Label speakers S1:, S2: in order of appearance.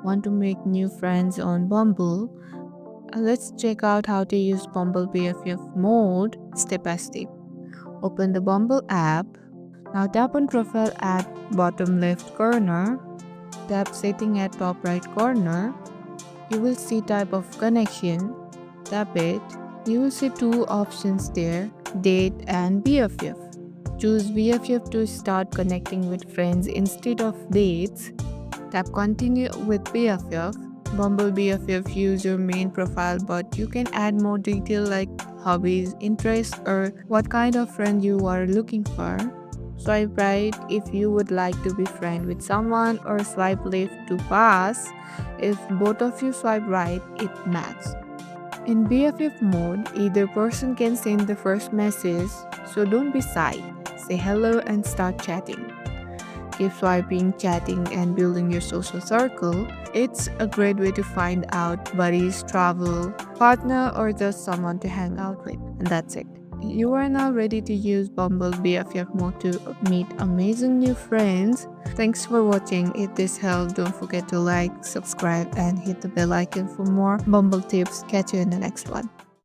S1: Want to make new friends on Bumble? Let's check out how to use Bumble BFF mode step by step. Open the Bumble app. Now tap on profile at bottom left corner. Tap setting at top right corner. You will see type of connection. Tap it. You will see two options there, date and BFF. Choose BFF to start connecting with friends instead of dates. Tap continue with BFF. Bumble BFF use your main profile, but you can add more detail like hobbies, interests, or what kind of friend you are looking for. Swipe right if you would like to be friend with someone, or swipe left to pass. If both of you swipe right, it matches. In BFF mode, either person can send the first message, so don't be shy. Say hello and start chatting. Keep swiping, chatting, and building your social circle. It's a great way to find out buddies, travel, partner, or just someone to hang out with. And that's it. You are now ready to use Bumble BFF mode to meet amazing new friends. Thanks for watching. If this helped, don't forget to like, subscribe, and hit the bell icon for more Bumble tips. Catch you in the next one.